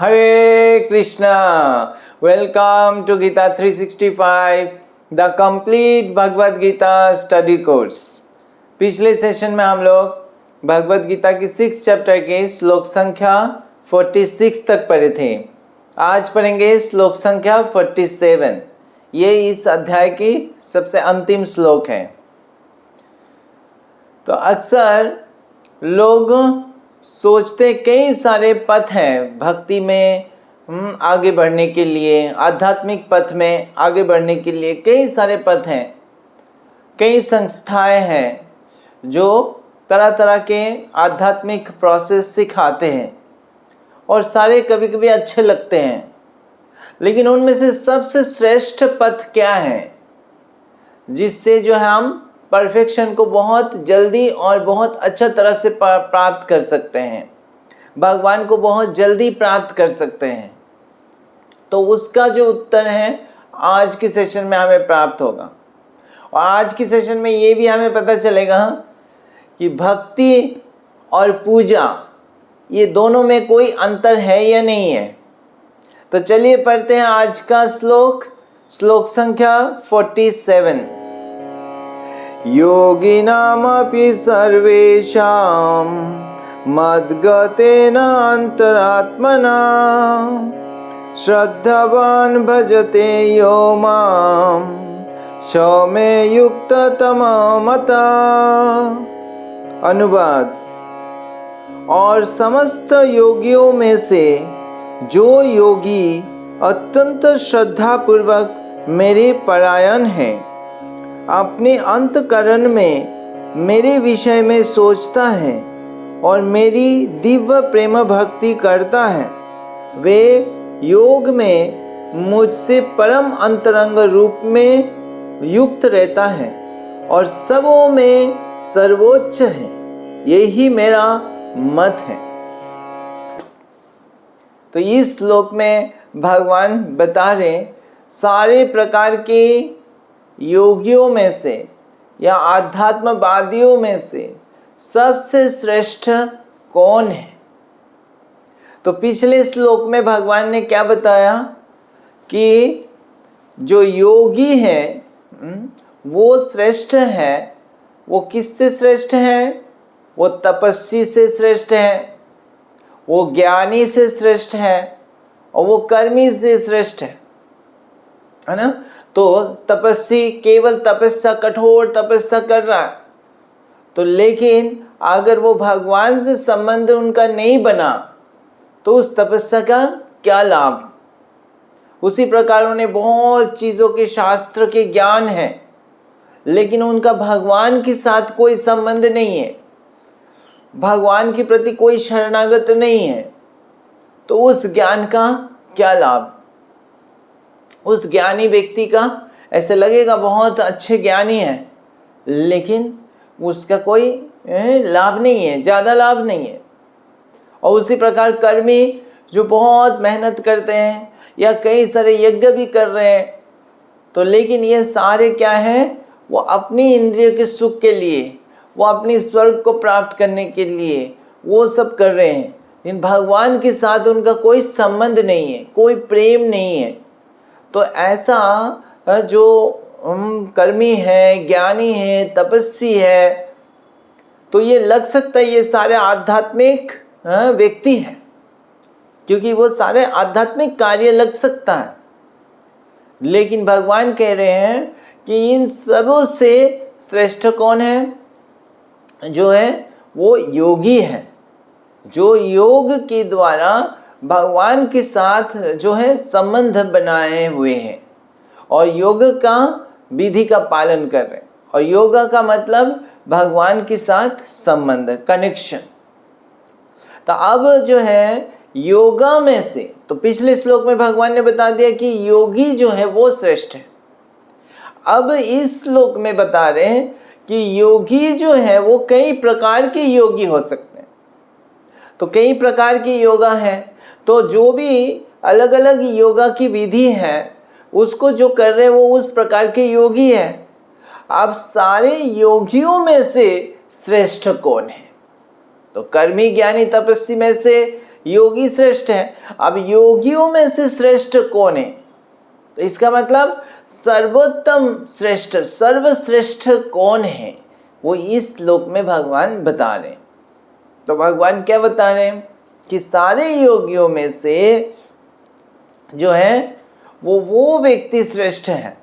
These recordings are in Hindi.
Hare Krishna. Welcome to Gita 365, the complete Bhagavad Gita study course. पिछले सेशन में हम लोग भगवद गीता की 6 चैप्टर के श्लोक संख्या 46 तक पढ़े थे। आज पढ़ेंगे श्लोक संख्या 47। ये इस अध्याय की सबसे अंतिम श्लोक है। तो अक्सर लोग सोचते कई सारे पथ हैं भक्ति में आगे बढ़ने के लिए, आध्यात्मिक पथ में आगे बढ़ने के लिए कई सारे पथ हैं, कई संस्थाएं हैं जो तरह तरह के आध्यात्मिक प्रोसेस सिखाते हैं और सारे कभी कभी अच्छे लगते हैं, लेकिन उनमें से सबसे श्रेष्ठ पथ क्या है जिससे जो हम परफेक्शन को बहुत जल्दी और बहुत अच्छा तरह से प्राप्त कर सकते हैं, भगवान को बहुत जल्दी प्राप्त कर सकते हैं। तो उसका जो उत्तर है आज की सेशन में हमें प्राप्त होगा। और आज की सेशन में ये भी हमें पता चलेगा कि भक्ति और पूजा ये दोनों में कोई अंतर है या नहीं है। तो चलिए पढ़ते हैं आज का श्लोक संख्या 47। योगिनामपि सर्वेषां मद्गतेन अंतरात्मना श्रद्धावान् भजते यो मां सो मे युक्ततमो मता। अनुवाद। और समस्त योगियों में से जो योगी अत्यंत श्रद्धापूर्वक मेरे परायण हैं, अपने अंतःकरण में मेरे विषय में सोचता है और मेरी दिव्य प्रेम भक्ति करता है, वे योग में मुझसे परम अंतरंग रूप में युक्त रहता है और सबों में सर्वोच्च है। यही मेरा मत है। तो इस श्लोक में भगवान बता रहे सारे प्रकार के योगियों में से या आध्यात्मवादियों में से सबसे श्रेष्ठ कौन है। तो पिछले श्लोक में भगवान ने क्या बताया कि जो योगी है वो श्रेष्ठ है। वो किससे श्रेष्ठ है? वो तपस्वी से श्रेष्ठ है, वो ज्ञानी से श्रेष्ठ है और वो कर्मी से श्रेष्ठ है ना। तो तपस्वी केवल तपस्या, कठोर तपस्या कर रहा है, तो लेकिन अगर वो भगवान से संबंध उनका नहीं बना तो उस तपस्या का क्या लाभ। उसी प्रकार उन्हें बहुत चीज़ों के शास्त्र के ज्ञान है, लेकिन उनका भगवान के साथ कोई संबंध नहीं है, भगवान के प्रति कोई शरणागत नहीं है, तो उस ज्ञान का क्या लाभ। उस ज्ञानी व्यक्ति का ऐसे लगेगा बहुत अच्छे ज्ञानी है, लेकिन उसका कोई लाभ नहीं है, ज़्यादा लाभ नहीं है। और उसी प्रकार कर्मी जो बहुत मेहनत करते हैं या कई सारे यज्ञ भी कर रहे हैं, तो लेकिन ये सारे क्या है, वो अपनी इंद्रिय के सुख के लिए, वो अपनी स्वर्ग को प्राप्त करने के लिए वो सब कर रहे हैं, इन भगवान के साथ उनका कोई संबंध नहीं है, कोई प्रेम नहीं है। तो ऐसा जो कर्मी है, ज्ञानी है, तपस्वी है, तो ये लग सकता है ये सारे आध्यात्मिक व्यक्ति हैं, क्योंकि वो सारे आध्यात्मिक कार्य लग सकता है। लेकिन भगवान कह रहे हैं कि इन सबों से श्रेष्ठ कौन है? जो है वो योगी है, जो योग के द्वारा भगवान के साथ जो है संबंध बनाए हुए हैं और योग का विधि का पालन कर रहे हैं। और योगा का मतलब भगवान के साथ संबंध, कनेक्शन। तो अब जो है योगा में से, तो पिछले श्लोक में भगवान ने बता दिया कि योगी जो है वो श्रेष्ठ है। अब इस श्लोक में बता रहे हैं कि योगी जो है वो कई प्रकार के योगी हो सकते हैं। तो कई प्रकार की योगा है, तो जो भी अलग अलग योगा की विधि है उसको जो कर रहे हैं वो उस प्रकार के योगी है। अब सारे योगियों में से श्रेष्ठ कौन है? तो कर्मी, ज्ञानी, तपस्वी में से योगी श्रेष्ठ है। अब योगियों में से श्रेष्ठ कौन है? तो इसका मतलब सर्वोत्तम श्रेष्ठ, सर्वश्रेष्ठ कौन है, वो इस श्लोक में भगवान बता रहे हैं। तो भगवान क्या बता रहे हैं कि सारे योगियों में से जो है वो व्यक्ति श्रेष्ठ है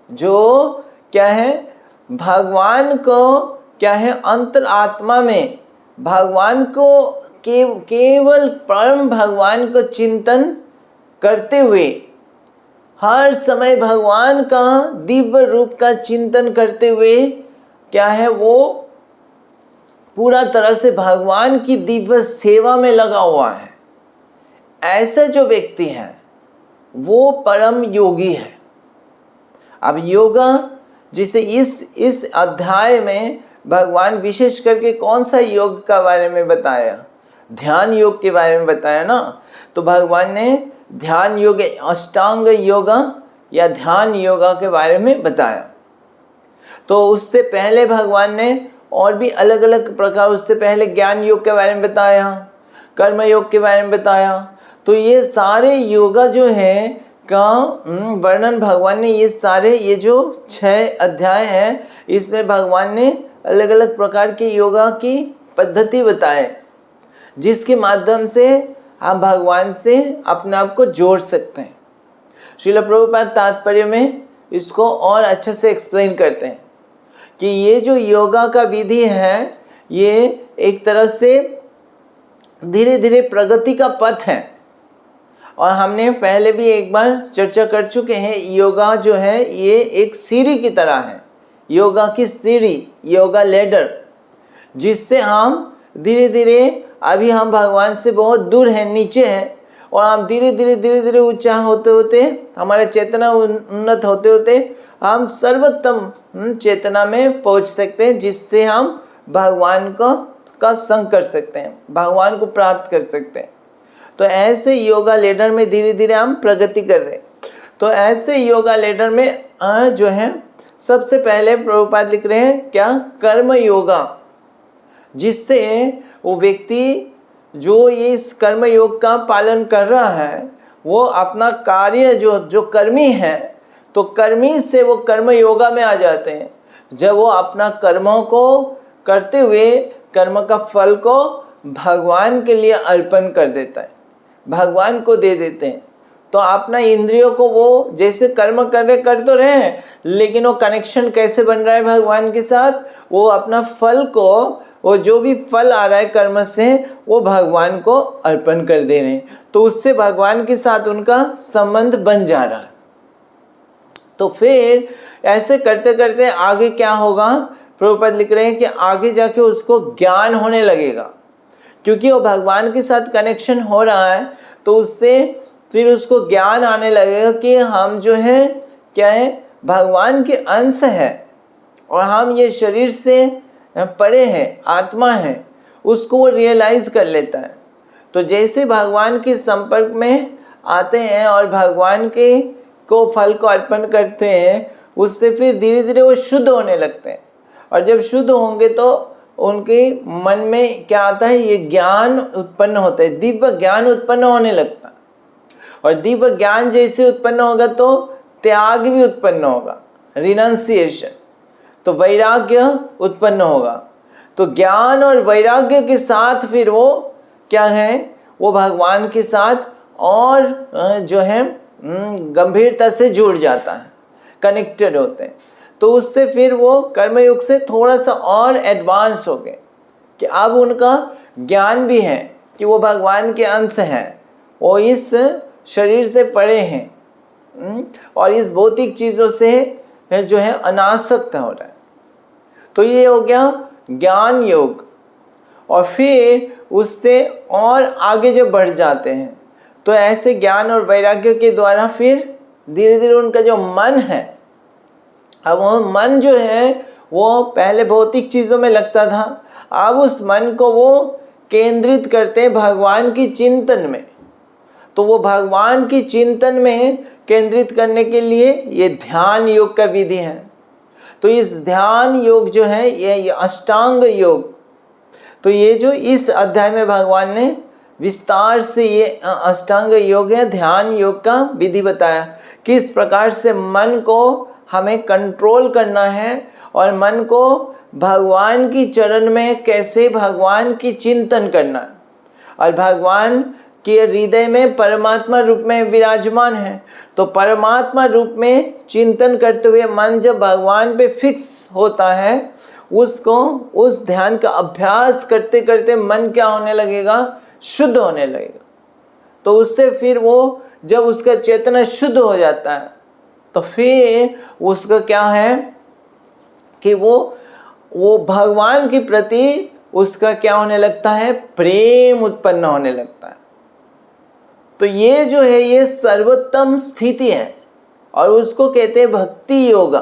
जो क्या है, भगवान को क्या है, अंतरात्मा में भगवान को केवल परम भगवान को चिंतन करते हुए, हर समय भगवान का दिव्य रूप का चिंतन करते हुए क्या है, वो पूरा तरह से भगवान की दिव्य सेवा में लगा हुआ है। ऐसा जो व्यक्ति है वो परम योगी है। अब योगा जिसे इस अध्याय में भगवान विशेष करके कौन सा योग का बारे में बताया, ध्यान योग के बारे में बताया ना। तो भगवान ने ध्यान योग, अष्टांग योगा या ध्यान योगा के बारे में बताया। तो उससे पहले भगवान ने और भी अलग अलग प्रकार, उससे पहले ज्ञान योग के बारे में बताया, कर्म योग के बारे में बताया। तो ये सारे योगा जो है का वर्णन भगवान ने, ये सारे ये जो 6 अध्याय हैं इसमें भगवान ने अलग अलग प्रकार के योगा की पद्धति बताए, जिसके माध्यम से हम भगवान से अपने आप को जोड़ सकते हैं। श्रील प्रभुपाद तात्पर्य में इसको और अच्छे से एक्सप्लेन करते हैं कि ये जो योगा का विधि है ये एक तरह से धीरे धीरे प्रगति का पथ है। और हमने पहले भी एक बार चर्चा कर चुके हैं, योगा जो है ये एक सीढ़ी की तरह है, योगा की सीढ़ी, योगा लेडर, जिससे हम धीरे धीरे, अभी हम भगवान से बहुत दूर हैं, नीचे हैं, और हम धीरे धीरे ऊंचा होते होते, हमारा चेतना उन्नत होते होते हम सर्वोत्तम चेतना में पहुंच सकते हैं, जिससे हम भगवान का संग कर सकते हैं, भगवान को प्राप्त कर सकते हैं। तो ऐसे योगा लेडर में धीरे धीरे हम प्रगति कर रहे हैं। तो ऐसे योगा लेडर में जो है सबसे पहले प्रभुपाद लिख रहे हैं क्या, कर्म योगा, जिससे वो व्यक्ति जो इस कर्म योग का पालन कर रहा है वो अपना कार्य जो कर्मी है, तो कर्मी से वो कर्म योगा में आ जाते हैं। जब वो अपना कर्मों को करते हुए कर्म का फल को भगवान के लिए अर्पण कर देता है, भगवान को दे देते हैं। तो अपना इंद्रियों को वो जैसे कर्म कर तो रहे हैं, लेकिन वो कनेक्शन कैसे बन रहा है भगवान के साथ, वो अपना फल को, वो जो भी फल आ रहा है कर्म से, वो भगवान को अर्पण कर दे रहे हैं। तो उससे भगवान के साथ उनका संबंध बन जा रहा है। तो फिर ऐसे करते करते आगे क्या होगा, प्रभुपाद लिख रहे हैं कि आगे जाके उसको ज्ञान होने लगेगा, क्योंकि वो भगवान के साथ कनेक्शन हो रहा है। तो उससे फिर उसको ज्ञान आने लगेगा कि हम जो है क्या है, भगवान के अंश है और हम ये शरीर से परे हैं, आत्मा है, उसको वो रियलाइज कर लेता है। तो जैसे भगवान के संपर्क में आते हैं और भगवान के को फल को अर्पण करते हैं, उससे फिर धीरे धीरे वो शुद्ध होने लगते हैं। और जब शुद्ध होंगे तो उनके मन में क्या आता है, ये ज्ञान उत्पन्न होता है, दिव्य ज्ञान उत्पन्न होने लगता है। और दिव्य ज्ञान जैसे उत्पन्न होगा तो त्याग भी उत्पन्न होगा, रिनंसिएशन, तो वैराग्य उत्पन्न होगा। तो ज्ञान और वैराग्य के साथ फिर वो क्या है, वो भगवान के साथ और जो है गंभीरता से जुड़ जाता है, कनेक्टेड होते हैं। तो उससे फिर वो कर्मयोग से थोड़ा सा और एडवांस हो गए कि अब उनका ज्ञान भी है कि वो भगवान के अंश हैं, वो इस शरीर से परे हैं और इस भौतिक चीज़ों से जो है अनासक्त हो रहा है। तो ये हो गया ज्ञान योग। और फिर उससे और आगे जब बढ़ जाते हैं तो ऐसे ज्ञान और वैराग्य के द्वारा फिर धीरे धीरे उनका जो मन है, अब वो मन जो है वो पहले भौतिक चीज़ों में लगता था, अब उस मन को वो केंद्रित करते हैं भगवान की चिंतन में। तो वो भगवान की चिंतन में केंद्रित करने के लिए ये ध्यान योग का विधि है। तो इस ध्यान योग जो है ये अष्टांग योग, तो ये जो इस अध्याय में भगवान ने विस्तार से ये अष्टांग योग है, ध्यान योग का विधि बताया, किस प्रकार से मन को हमें कंट्रोल करना है और मन को भगवान की चरण में कैसे भगवान की चिंतन करना है। और भगवान के हृदय में परमात्मा रूप में विराजमान है, तो परमात्मा रूप में चिंतन करते हुए मन जब भगवान पे फिक्स होता है, उसको उस ध्यान का अभ्यास करते करते मन क्या होने लगेगा, शुद्ध होने लगेगा। तो उससे फिर वो जब उसका चेतना शुद्ध हो जाता है तो फिर उसका क्या है कि वो भगवान के प्रति उसका क्या होने लगता है, प्रेम उत्पन्न होने लगता है। तो ये जो है ये सर्वोत्तम स्थिति है और उसको कहते हैं भक्ति योगा।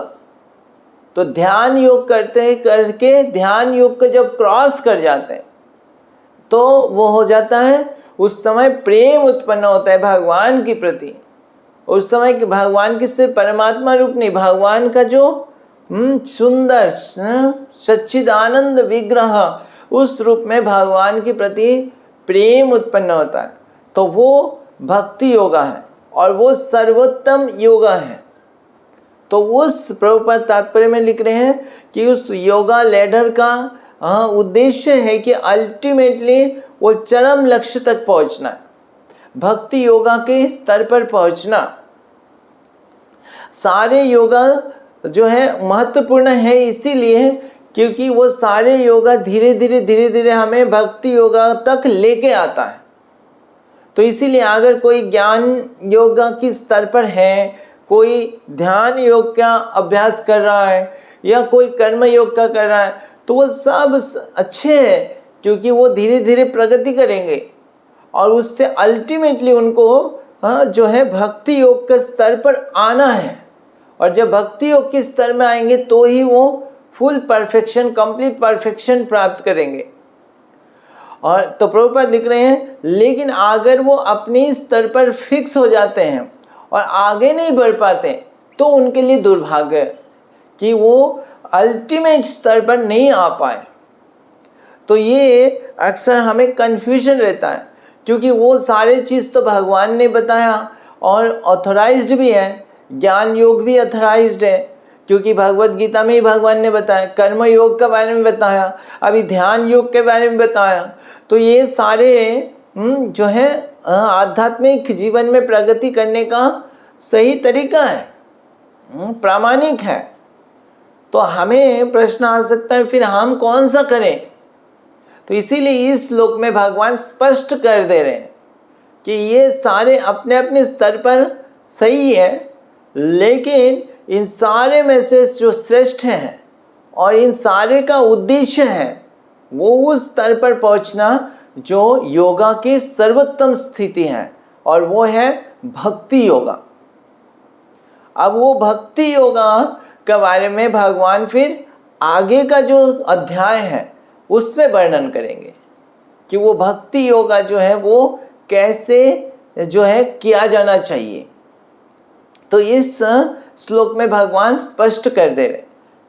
तो ध्यान योग करके ध्यान योग को जब क्रॉस कर जाते हैं तो वो हो जाता है, उस समय प्रेम उत्पन्न होता है भगवान के प्रति। उस समय भगवान की सिर्फ परमात्मा रूप नहीं, भगवान का जो सुंदर सच्चिदानंद विग्रह, उस रूप में भगवान के प्रति प्रेम उत्पन्न होता है। तो वो भक्ति योगा है और वो सर्वोत्तम योगा है। तो उस प्रभुपाद तात्पर्य में लिख रहे हैं कि उस योगा लैडर का उद्देश्य है कि अल्टीमेटली वो चरम लक्ष्य तक पहुंचना है, भक्ति योगा के स्तर पर पहुंचना। सारे योगा जो है महत्वपूर्ण है इसीलिए क्योंकि वो सारे योगा धीरे धीरे हमें भक्ति योगा तक लेके आता है। तो इसीलिए अगर कोई ज्ञान योगा की स्तर पर है, कोई ध्यान योग का अभ्यास कर रहा है या कोई कर्म योग का कर रहा है, तो वो सब अच्छे हैं क्योंकि वो धीरे धीरे प्रगति करेंगे और उससे अल्टीमेटली उनको जो है भक्ति योग के स्तर पर आना है। और जब भक्ति योग के स्तर में आएंगे तो ही वो फुल परफेक्शन, कंप्लीट परफेक्शन प्राप्त करेंगे। और तो प्रभुपाद लिख रहे हैं, लेकिन अगर वो अपने स्तर पर फिक्स हो जाते हैं और आगे नहीं बढ़ पाते तो उनके लिए दुर्भाग्य है कि वो अल्टीमेट स्तर पर नहीं आ पाए। तो ये अक्सर हमें कन्फ्यूजन रहता है क्योंकि वो सारे चीज़ तो भगवान ने बताया और ऑथोराइज्ड भी है, ज्ञान योग भी ऑथोराइज्ड है क्योंकि भगवत गीता में ही भगवान ने बताया, कर्म योग के बारे में बताया, अभी ध्यान योग के बारे में बताया। तो ये सारे जो है आध्यात्मिक जीवन में प्रगति करने का सही तरीका है, प्रामाणिक है। तो हमें प्रश्न आ सकता है फिर हम कौन सा करें। तो इसीलिए इस श्लोक में भगवान स्पष्ट कर दे रहे हैं कि ये सारे अपने अपने स्तर पर सही है, लेकिन इन सारे में से जो श्रेष्ठ हैं और इन सारे का उद्देश्य है वो उस स्तर पर पहुंचना जो योगा की सर्वोत्तम स्थिति है और वो है भक्ति योगा। अब वो भक्ति योगा के बारे में भगवान फिर आगे का जो अध्याय है उसमें वर्णन करेंगे कि वो भक्ति योगा जो है वो कैसे जो है किया जाना चाहिए। तो इस श्लोक में भगवान स्पष्ट कर दे रहे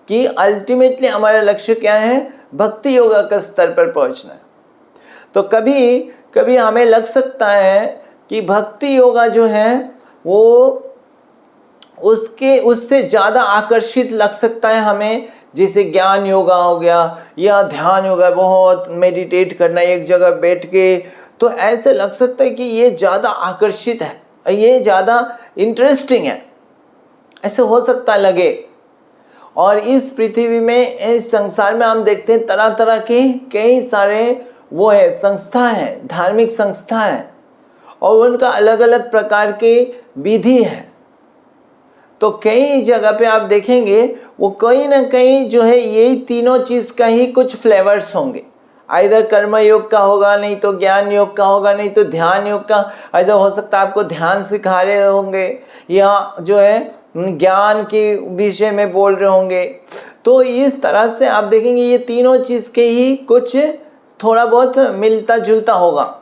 कि अल्टीमेटली हमारा लक्ष्य क्या है, भक्ति योगा का स्तर पर पहुंचना है। तो कभी कभी हमें लग सकता है कि भक्ति योगा जो है वो उससे ज़्यादा आकर्षित लग सकता है हमें, जैसे ज्ञान योगा हो गया या ध्यान योगा, बहुत मेडिटेट करना एक जगह बैठ के, तो ऐसे लग सकता है कि ये ज़्यादा आकर्षित है, ये ज़्यादा इंटरेस्टिंग है, ऐसे हो सकता लगे। और इस पृथ्वी में, इस संसार में हम देखते हैं तरह तरह के कई सारे वो है संस्था हैं, धार्मिक संस्था हैं और उनका अलग अलग प्रकार के विधि है। तो कई जगह पे आप देखेंगे वो कहीं ना कहीं जो है यही तीनों चीज़ का ही कुछ फ्लेवर्स होंगे, इधर कर्म योग का होगा, नहीं तो ज्ञान योग का होगा, नहीं तो ध्यान योग का। इधर हो सकता है आपको ध्यान सिखा रहे होंगे या जो है ज्ञान के विषय में बोल रहे होंगे। तो इस तरह से आप देखेंगे ये तीनों चीज़ के ही कुछ थोड़ा बहुत मिलता जुलता होगा,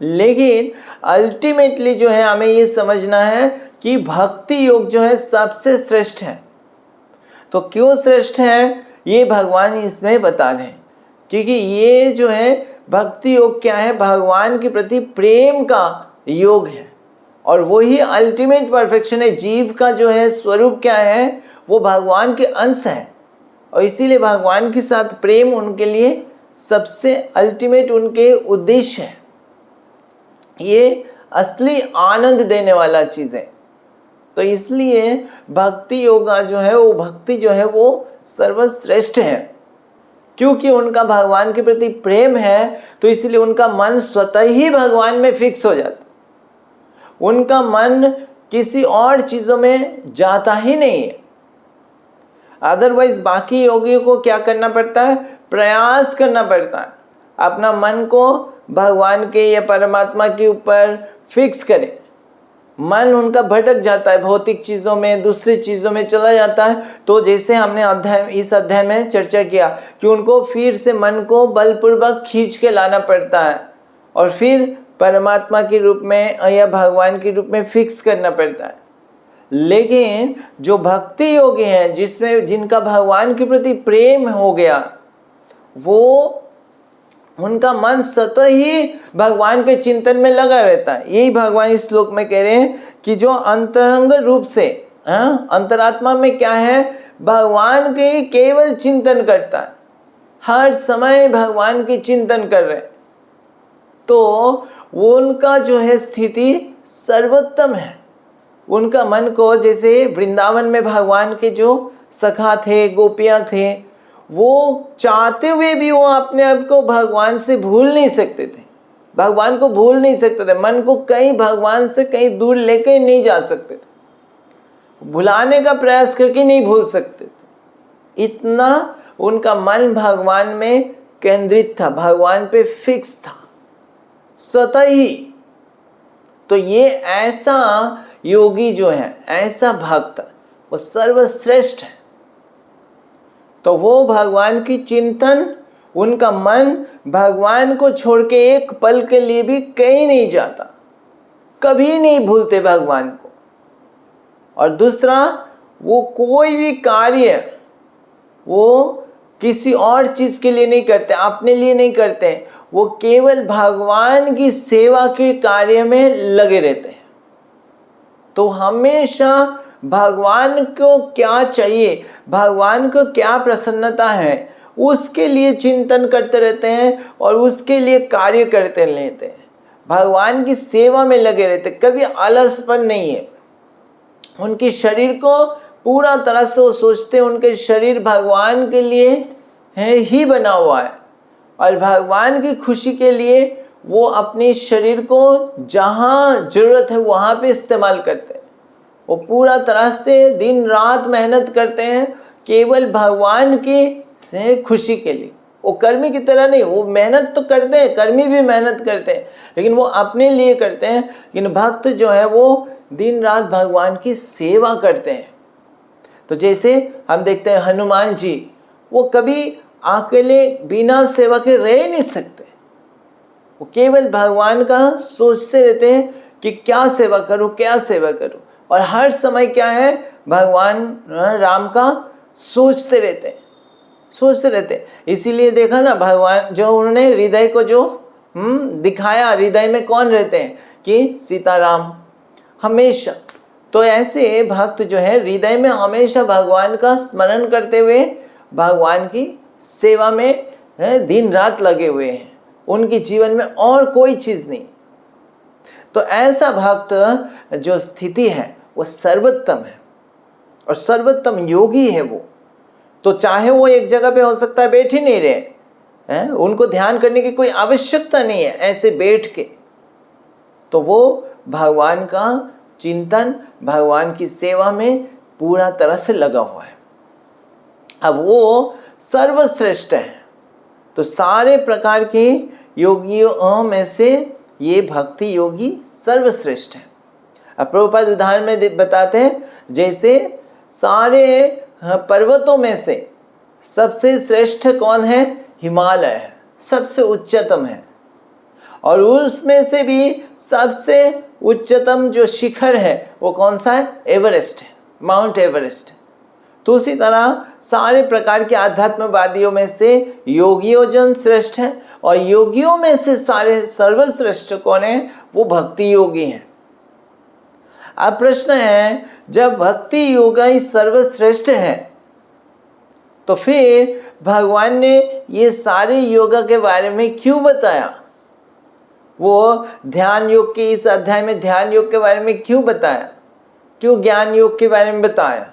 लेकिन अल्टीमेटली जो है हमें ये समझना है कि भक्ति योग जो है सबसे श्रेष्ठ है। तो क्यों श्रेष्ठ है ये भगवान इसमें बता रहे हैं, क्योंकि ये जो है भक्ति योग क्या है? भगवान के प्रति प्रेम का योग है, और वही अल्टीमेट परफेक्शन है। जीव का जो है स्वरूप क्या है? वो भगवान के अंश है, और इसीलिए भगवान के साथ प्रेम उनके लिए सबसे अल्टीमेट उनके उद्देश्य है। ये असली आनंद देने वाला चीज़ है। तो इसलिए भक्ति योगा जो है वो, भक्ति जो है वो सर्वश्रेष्ठ है, क्योंकि उनका भगवान के प्रति प्रेम है। तो इसलिए उनका मन स्वतः ही भगवान में फिक्स हो जाता, उनका मन किसी और चीज़ों में जाता ही नहीं है। अदरवाइज बाकी योगियों को क्या करना पड़ता है? प्रयास करना पड़ता है, अपना मन को भगवान के या परमात्मा के ऊपर फिक्स करें। मन उनका भटक जाता है, भौतिक चीज़ों में, दूसरी चीज़ों में चला जाता है। तो जैसे हमने इस अध्याय में चर्चा किया कि उनको फिर से मन को बलपूर्वक खींच के लाना पड़ता है, और फिर परमात्मा के रूप में या भगवान के रूप में फिक्स करना पड़ता है। लेकिन जो भक्ति योगी हैं, जिनका भगवान के प्रति प्रेम हो गया, वो उनका मन स्वतः ही भगवान के चिंतन में लगा रहता है। यही भगवान इस श्लोक में कह रहे हैं कि जो अंतरंग रूप से अंतरात्मा में क्या है? भगवान के ही केवल चिंतन करता है, हर समय भगवान के चिंतन कर रहे हैं, तो वो उनका जो है स्थिति सर्वोत्तम है। उनका मन को, जैसे वृंदावन में भगवान के जो सखा थे, गोपियाँ थे, वो चाहते हुए भी वो अपने आप को भगवान से भूल नहीं सकते थे, भगवान को भूल नहीं सकते थे, मन को कहीं भगवान से कहीं दूर लेकर नहीं जा सकते थे, भुलाने का प्रयास करके नहीं भूल सकते थे। इतना उनका मन भगवान में केंद्रित था, भगवान पे फिक्स था स्वतः ही। तो ये ऐसा योगी जो है, ऐसा भक्त, वो सर्वश्रेष्ठ है। तो वो भगवान की चिंतन, उनका मन भगवान को छोड़ के एक पल के लिए भी कहीं नहीं जाता, कभी नहीं भूलते भगवान को। और दूसरा, वो कोई भी कार्य वो किसी और चीज़ के लिए नहीं करते, अपने लिए नहीं करते, वो केवल भगवान की सेवा के कार्य में लगे रहते हैं। तो हमेशा भगवान को क्या चाहिए, भगवान को क्या प्रसन्नता है, उसके लिए चिंतन करते रहते हैं और उसके लिए कार्य करते रहते हैं, भगवान की सेवा में लगे रहते, कभी आलसपन नहीं है। उनके शरीर को पूरा तरह से वो सोचते हैं उनके शरीर भगवान के लिए है ही बना हुआ है, और भगवान की खुशी के लिए वो अपने शरीर को जहाँ ज़रूरत है वहाँ पे इस्तेमाल करते हैं। वो पूरा तरह से दिन रात मेहनत करते हैं केवल भगवान की खुशी के लिए। वो कर्मी की तरह नहीं, वो मेहनत तो करते हैं, कर्मी भी मेहनत करते हैं, लेकिन वो अपने लिए करते हैं। लेकिन भक्त जो है वो दिन रात भगवान की सेवा करते हैं। तो जैसे हम देखते हैं हनुमान जी, वो कभी अकेले बिना सेवा के रह नहीं सकते, वो केवल भगवान का सोचते रहते हैं कि क्या सेवा करूं, क्या सेवा करूं, और हर समय क्या है, भगवान राम का सोचते रहते हैं। इसीलिए देखा ना, भगवान जो उन्होंने हृदय को जो दिखाया, हृदय में कौन रहते हैं कि सीताराम हमेशा। तो ऐसे भक्त जो है हृदय में हमेशा भगवान का स्मरण करते हुए भगवान की सेवा में दिन रात लगे हुए हैं, उनके जीवन में और कोई चीज़ नहीं। तो ऐसा भक्त जो स्थिति है वो सर्वोत्तम है और सर्वोत्तम योगी है वो। तो चाहे वो एक जगह पे हो सकता है बैठ ही नहीं रहे, उनको ध्यान करने की कोई आवश्यकता नहीं है ऐसे बैठ के, तो वो भगवान का चिंतन, भगवान की सेवा में पूरा तरह से लगा हुआ है। अब वो सर्वश्रेष्ठ है। तो सारे प्रकार के योगियों में से ये भक्ति योगी सर्वश्रेष्ठ है। अब प्रभुपाद उदाहरण में बताते हैं, जैसे सारे पर्वतों में से सबसे श्रेष्ठ कौन है? हिमालय है, सबसे उच्चतम है, और उसमें से भी सबसे उच्चतम जो शिखर है वो कौन सा है? एवरेस्ट है, माउंट एवरेस्ट। तो उसी तरह सारे प्रकार के आध्यात्मवादियों में से योगियों जन श्रेष्ठ है, और योगियों में से सारे सर्वश्रेष्ठ कौन है? वो भक्ति योगी हैं। अब प्रश्न है, जब भक्ति योगा ही सर्वश्रेष्ठ है तो फिर भगवान ने ये सारे योगा के बारे में क्यों बताया? वो ध्यान योग के इस अध्याय में ध्यान योग के बारे में क्यों बताया? क्यों ज्ञान योग के बारे में बताया?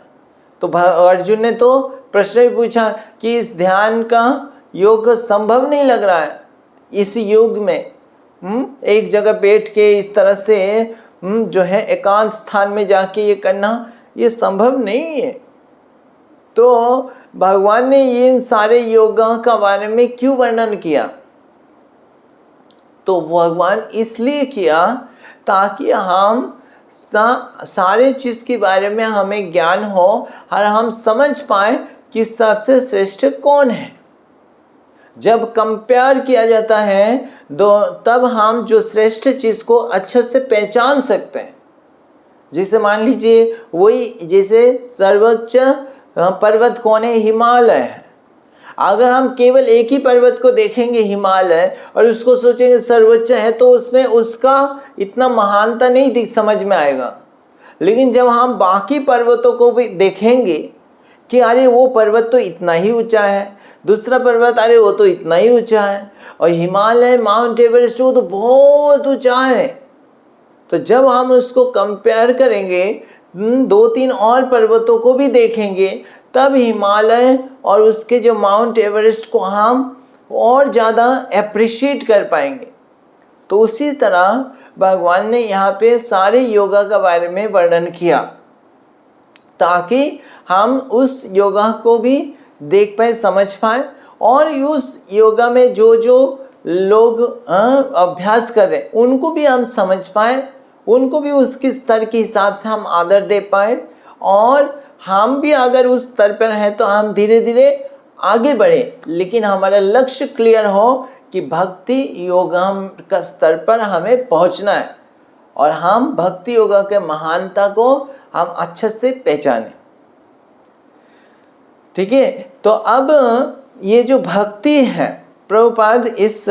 तो अर्जुन ने तो प्रश्न भी पूछा कि इस ध्यान का योग संभव नहीं लग रहा है इस युग में। एक जगह बैठ के इस तरह से जो है एकांत स्थान में जाके ये करना, ये संभव नहीं है। तो भगवान ने इन सारे योगा का बारे में क्यों वर्णन किया? तो भगवान इसलिए किया ताकि हम सारे चीज़ के बारे में हमें ज्ञान हो और हम समझ पाए कि सबसे श्रेष्ठ कौन है। जब कंपेयर किया जाता है तब हम जो श्रेष्ठ चीज़ को अच्छे से पहचान सकते हैं। जैसे मान लीजिए वही जैसे सर्वोच्च पर्वत कौन है? हिमालय है। अगर हम केवल एक ही पर्वत को देखेंगे हिमालय और उसको सोचेंगे सर्वोच्च है तो उसमें उसका इतना महानता नहीं समझ में आएगा। लेकिन जब हम बाकी पर्वतों को भी देखेंगे कि अरे वो पर्वत तो इतना ही ऊंचा है, दूसरा पर्वत अरे वो तो इतना ही ऊंचा है, और हिमालय माउंट एवरेस्ट वो तो बहुत ऊंचा है। तो जब हम उसको कंपेयर करेंगे 2-3 और पर्वतों को भी देखेंगे तब हिमालय और उसके जो माउंट एवरेस्ट को हम और ज़्यादा एप्रिशिएट कर पाएंगे। तो उसी तरह भगवान ने यहाँ पे सारे योगा के बारे में वर्णन किया ताकि हम उस योगा को भी देख पाए, समझ पाए, और उस योगा में जो जो लोग अभ्यास कर रहे हैं उनको भी हम समझ पाए, उनको भी उसके स्तर के हिसाब से हम आदर दे पाए, और हम भी अगर उस स्तर पर हैं तो हम धीरे धीरे आगे बढ़े। लेकिन हमारा लक्ष्य क्लियर हो कि भक्ति योगा का स्तर पर हमें पहुंचना है और हम भक्ति योगा के महानता को हम अच्छे से पहचाने। ठीक है, तो अब ये जो भक्ति है प्रभुपाद इस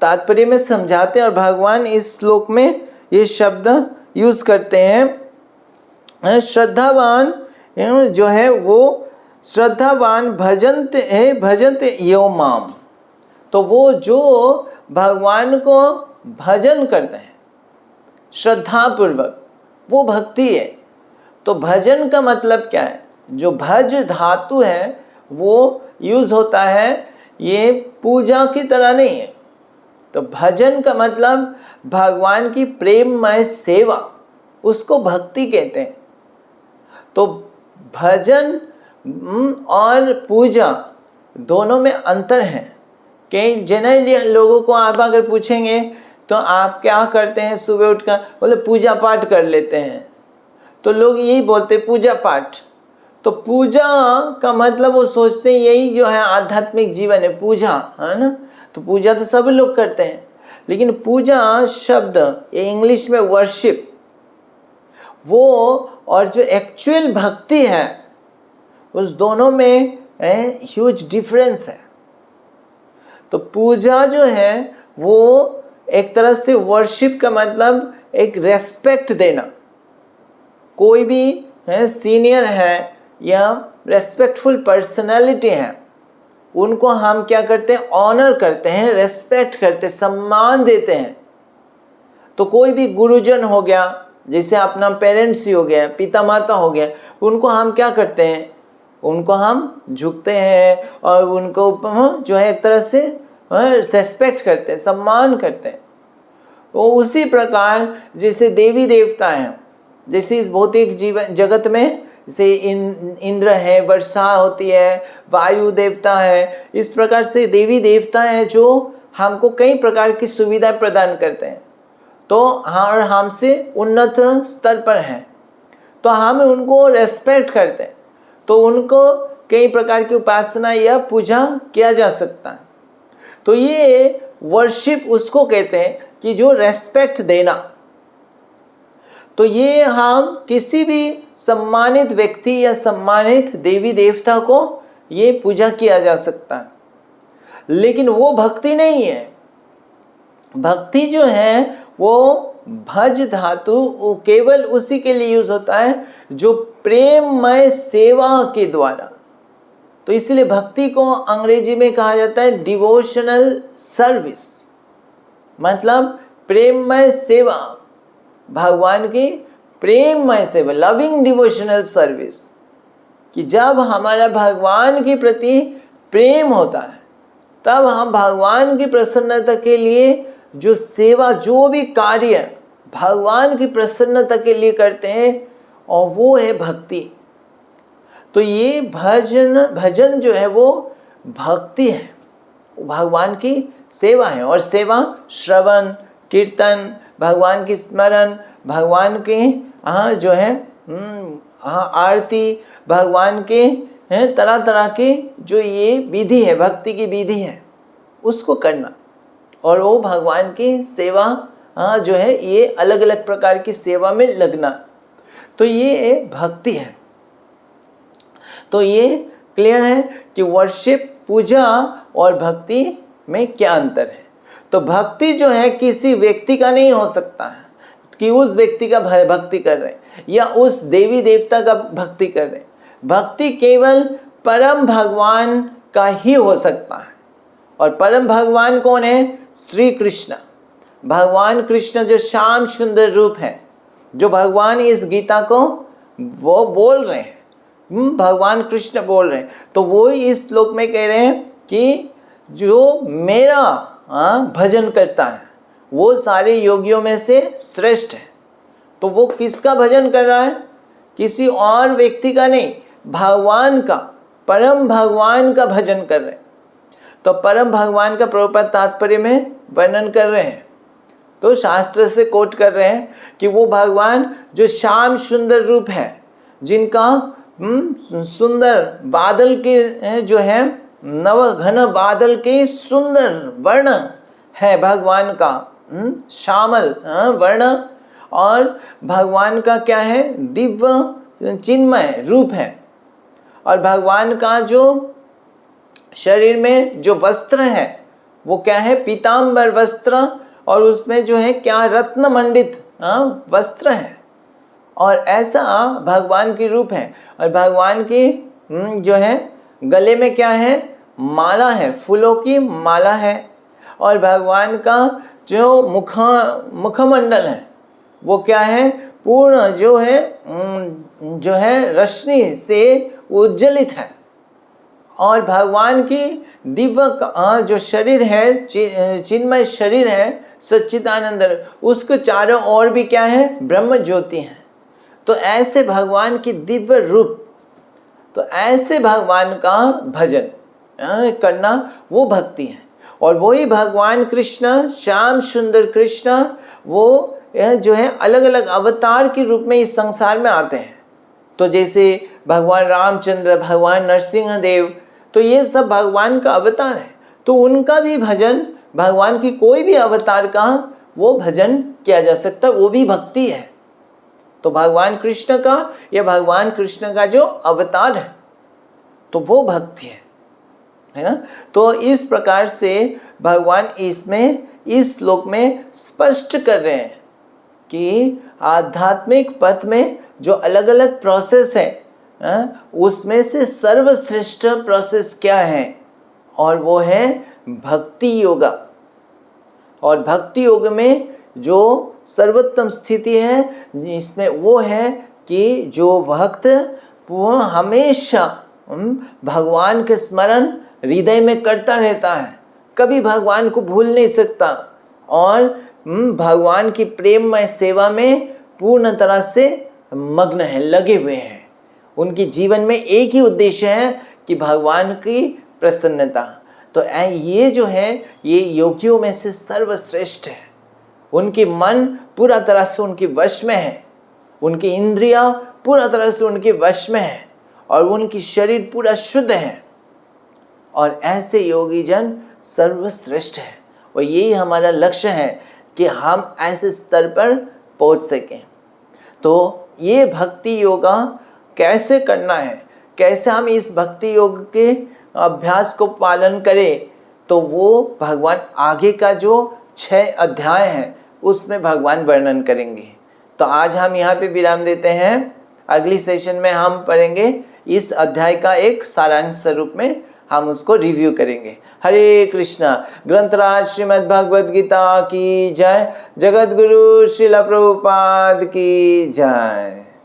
तात्पर्य में समझाते हैं और भगवान इस श्लोक में ये शब्द यूज करते हैं, श्रद्धावान जो है वो श्रद्धावान भजंत यो माम। तो वो जो भगवान को भजन करते हैं श्रद्धापूर्वक, वो भक्ति है। तो भजन का मतलब क्या है? जो भज धातु है वो यूज होता है, ये पूजा की तरह नहीं है। तो भजन का मतलब भगवान की प्रेममय सेवा, उसको भक्ति कहते हैं। तो भजन और पूजा दोनों में अंतर है। कई जनरली लोगों को आप अगर पूछेंगे तो आप क्या करते हैं सुबह उठकर, बोले पूजा पाठ कर लेते हैं। तो लोग यही बोलते पूजा पाठ। तो पूजा का मतलब वो सोचते हैं यही जो है आध्यात्मिक जीवन है, पूजा है ना। तो पूजा तो सब लोग करते हैं, लेकिन पूजा शब्द ये इंग्लिश में वर्शिप, वो और जो एक्चुअल भक्ति है उस दोनों में ह्यूज डिफरेंस है। तो पूजा जो है वो एक तरह से वर्शिप का मतलब एक रेस्पेक्ट देना। कोई भी सीनियर है या रेस्पेक्टफुल पर्सनालिटी है, उनको हम क्या करते हैं? ऑनर करते हैं, रेस्पेक्ट करते हैं, सम्मान देते हैं। तो कोई भी गुरुजन हो गया, जैसे अपना पेरेंट्स ही हो गया, पिता माता हो गया, उनको हम क्या करते हैं? उनको हम झुकते हैं और उनको जो है एक तरह से रेस्पेक्ट करते हैं, सम्मान करते हैं। वो उसी प्रकार जैसे देवी देवता हैं, जैसे इस भौतिक जीवन जगत में जैसे इंद्र है, वर्षा होती है, वायु देवता है, इस प्रकार से देवी देवता हैं जो हमको कई प्रकार की सुविधाएं प्रदान करते हैं। तो हमसे उन्नत स्तर पर हैं तो हम उनको रेस्पेक्ट करते हैं, तो उनको कई प्रकार की उपासना या पूजा किया जा सकता है। तो ये वर्शिप उसको कहते हैं कि जो रेस्पेक्ट देना। तो ये हम किसी भी सम्मानित व्यक्ति या सम्मानित देवी देवता को ये पूजा किया जा सकता है। लेकिन वो भक्ति नहीं है। भक्ति जो है वो भज धातु वो केवल उसी के लिए यूज होता है जो प्रेममय सेवा के द्वारा। तो इसलिए भक्ति को अंग्रेजी में कहा जाता है डिवोशनल सर्विस, मतलब प्रेममय सेवा, भगवान की प्रेममय सेवा, लविंग डिवोशनल सर्विस। कि जब हमारा भगवान के प्रति प्रेम होता है तब हम भगवान की प्रसन्नता के लिए जो सेवा, जो भी कार्य भगवान की प्रसन्नता के लिए करते हैं, और वो है भक्ति। तो ये भजन जो है वो भक्ति है, भगवान की सेवा है। और सेवा श्रवण कीर्तन, भगवान की स्मरण, भगवान के जो है आरती, भगवान के तरह तरह के जो ये विधि है, भक्ति की विधि है, उसको करना। और वो भगवान की सेवा जो है ये अलग अलग प्रकार की सेवा में लगना, तो ये भक्ति है। तो ये क्लियर है कि वर्शिप, पूजा और भक्ति में क्या अंतर है। तो भक्ति जो है किसी व्यक्ति का नहीं हो सकता है कि उस व्यक्ति का भक्ति कर रहे हैं या उस देवी देवता का भक्ति कर रहे हैं। भक्ति केवल परम भगवान का ही हो सकता है। और परम भगवान कौन है? श्री कृष्ण, भगवान कृष्ण जो श्याम सुंदर रूप है, जो भगवान इस गीता को वो बोल रहे हैं, भगवान कृष्ण बोल रहे हैं। तो वो इस श्लोक में कह रहे हैं कि जो मेरा भजन करता है वो सारे योगियों में से श्रेष्ठ है। तो वो किसका भजन कर रहा है? किसी और व्यक्ति का नहीं, भगवान का, परम भगवान का भजन कर रहे हैं। तो परम भगवान का प्रभुपाद तात्पर्य में वर्णन कर रहे हैं, तो शास्त्र से कोट कर रहे हैं कि वो भगवान जो श्याम सुंदर रूप है, जिनका सुंदर बादल के जो है नव घन बादल के सुंदर वर्ण है भगवान का, श्यामल वर्ण, और भगवान का क्या है? दिव्य चिन्मय रूप है। और भगवान का जो शरीर में जो वस्त्र है वो क्या है? पीतांबर वस्त्र, और उसमें जो है क्या? रत्न मंडित वस्त्र है। और ऐसा भगवान की रूप है। और भगवान की जो है गले में क्या है? माला है, फूलों की माला है। और भगवान का जो मुखमंडल है वो क्या है? पूर्ण जो है रश्मि से उज्जलित है। और भगवान की दिव्य जो शरीर है, चिन्मय शरीर है, सच्चिदानंद, उसके चारों ओर भी क्या है? ब्रह्म ज्योति है। तो ऐसे भगवान की दिव्य रूप, तो ऐसे भगवान का भजन करना वो भक्ति है। और वही भगवान कृष्ण, श्याम सुंदर कृष्ण, वो जो है अलग अलग अवतार के रूप में इस संसार में आते हैं। तो जैसे भगवान रामचंद्र, भगवान नरसिंह देव, तो ये सब भगवान का अवतार है। तो उनका भी भजन, भगवान की कोई भी अवतार का वो भजन किया जा सकता है, वो भी भक्ति है। तो भगवान कृष्ण का या भगवान कृष्ण का जो अवतार है तो वो भक्ति है ना। तो इस प्रकार से भगवान इसमें इस श्लोक में स्पष्ट कर रहे हैं कि आध्यात्मिक पथ में जो अलग अलग प्रोसेस है उसमें से सर्वश्रेष्ठ प्रोसेस क्या है? और वो है भक्ति योगा। और भक्ति योग में जो सर्वोत्तम स्थिति है इसमें वो है कि जो भक्त वो हमेशा भगवान के स्मरण हृदय में करता रहता है, कभी भगवान को भूल नहीं सकता, और भगवान की प्रेममय सेवा में पूर्ण तरह से मग्न है, लगे हुए हैं। उनके जीवन में एक ही उद्देश्य है कि भगवान की प्रसन्नता। तो ये जो है ये योगियों में से सर्वश्रेष्ठ है। उनकी मन पूरा तरह से उनके वश में है, उनकी इंद्रियां पूरा तरह से उनके वश में है, और उनकी शरीर पूरा शुद्ध है। और ऐसे योगी जन सर्वश्रेष्ठ है। और यही हमारा लक्ष्य है कि हम ऐसे स्तर पर पहुंच सकें। तो ये भक्ति योगा कैसे करना है, कैसे हम इस भक्ति योग के अभ्यास को पालन करें, तो वो भगवान आगे का जो 6 अध्याय हैं उसमें भगवान वर्णन करेंगे। तो आज हम यहाँ पे विराम देते हैं। अगली सेशन में हम पढ़ेंगे इस अध्याय का एक सारांश स्वरूप में हम उसको रिव्यू करेंगे। हरे कृष्णा। ग्रंथराज श्रीमद् भगवद गीता की जय। जगत गुरु श्रील प्रभुपाद की जय।